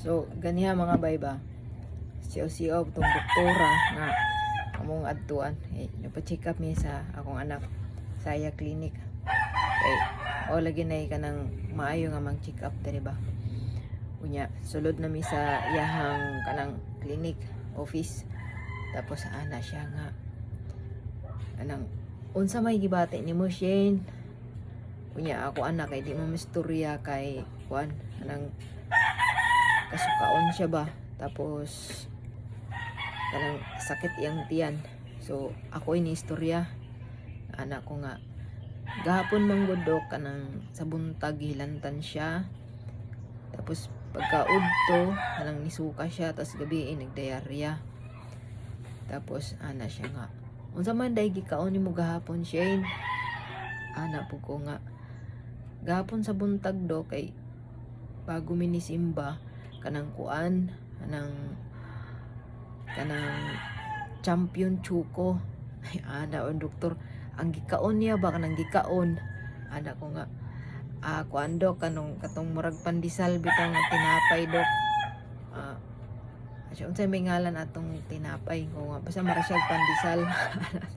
So ganiha mga bay ba, siyaw-siyaw tong doktora nga among adtuan. Napa-check up mi sa akong anak sa iya clinic. Kay o lagi na kanang maayo nga mang check up diri ba. Unya sulod na mi sa iyahang kanang clinic office. Tapos ana siya nga anang unsa may gibati nimo Shane. Unya ako anak kay di mo mistorya kay kuan anang kasukaon siya ba. Tapos kanang sakit iyang tiyan. So ako ini istorya anak ko nga gahapon manggudok kanang sa buntag hilantan siya. Tapos pagkaudto kanang nisuka siya tapos gabi nagdiarrhea. Tapos ana siya nga unsa man day gikaon nimo gahapon Shane? Ana po ko nga gahapon sa buntag do kay bago minisimba kanang kuan kanang champion chuko. Ay ana on doktor ang gikaon niya ba kanang gikaon ana ko nga kuan do kanong katong murag pandesal bitaw nga tinapay dok. Asya unsay may ngalan atong tinapay ko nga basta mara siyang pandesal.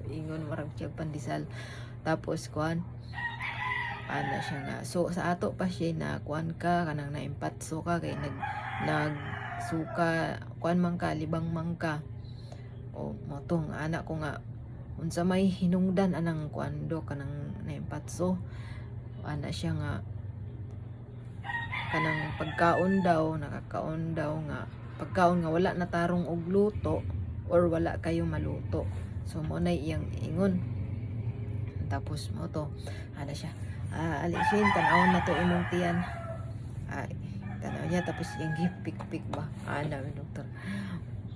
Ingon mara siyang pandesal. Tapos kuan ana siya nga so sa ato pa siya na kuan ka kanang naimpatso ka kay nag suka kuan man ka libang man ka o motong anak ko nga unsa may hinungdan anang kuan do kanang naimpatso ana siya nga kanang pagkaon daw nakakaon daw nga pagkaon nga wala natarong og luto or wala kayo maluto. So mo na iyang ingon. Tapos mo to ana siya alisin tan-awon na to imong tiyan. Ay tanaw niya tapos yung gipik-pik ba ana doktor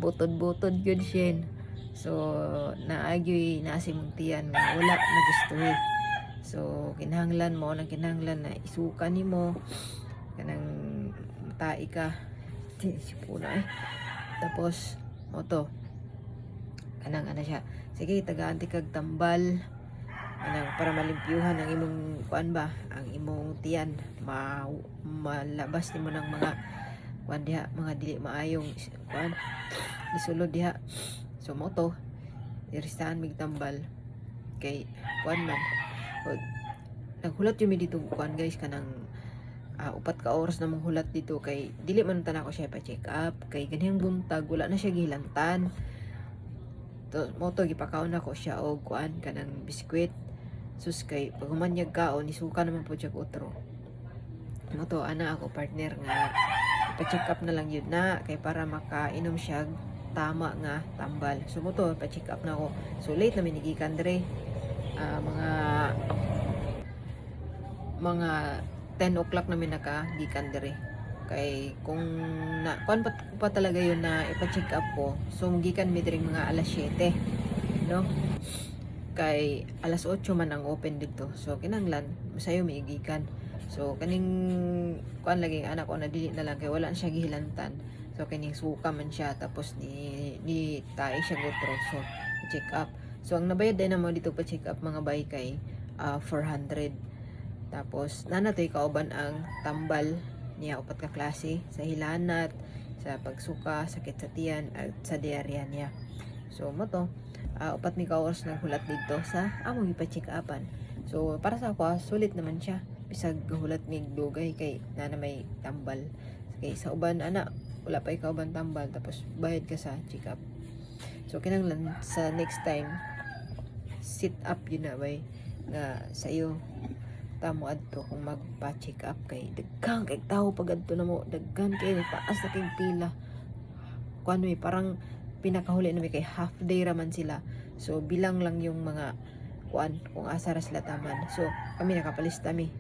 butod-butod gyud Shen. So naagyoy na si mong tiyan nga wala nagustuhi. So kinahanglan mo nang kinahanglan na isuka nimo kanang tai ka sipuna tapos mo to kanang ana siya sige tagaan ti kag tambal anang para malimpyuhan ang imong kuan ba ang imong tiyan malabas nimo ng mga kuan diha mga dili maayong kuan isulod diha. So mo to iristahan mig tambal kay kuan man naghulat yun mi dito kuan guys kanang upat ka oras na mong hulat dito kay dili man tanan ko siya pa-check up kay ganihang buntag wala na siya gilantan. To mo to gipakaon ako siya og kuan kanang biskwit sus kay pag humanyag kaon isuka naman po siya utro. Mo to ana ako partner nga ipa-check up na lang yun na kay para makainom siya tama nga tambal. So mo to pa-check up na ako. So late na minigikan dire mga 10 o'clock namin nakagikan dire kay kung na kuan pa talaga yun na ipa-check up ko so gikan mi dire mga alas 7 no kay alas 8 man ang open dito so kinanglan masayo mi gikan so kaning kuan lagi anak ko na dili na lang kay wala siya gihilantan so kining suka man siya tapos ni tae siya gotro so check up so ang nabayad din mo dito pa check up mga bay kay 400. Tapos nanatoy kauban ang tambal niya upat ka klase sa hilanat, sa pagsuka, sakit sa tiyan at sa diarrhea niya. So mo to upat mi ka oras naghulat dito sa among ipa-check upan. So para sa ako sulit naman siya bisag hulat mig dugay kay na may tambal. Kay sa uban ana wala pa ikaw ban tambal tapos bayad ka sa check up. So kinahanglan sa next time sit up yun na bay nga sa iyo tamo adto kung magpa-check up kay daghan kay tao pag adto na mo daghan kay paas na kay pila kuno parang pinakahuli na may kay half day raman sila so bilang lang yung mga kuan kung asa ra sila taman so kami nakapalista mi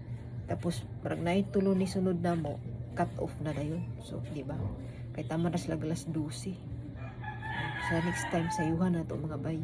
tapos marag na tulo ni sunod na mo cut off na dayon so di ba kay tama na sila alas 12 sa next time sayuhan na to mga bay.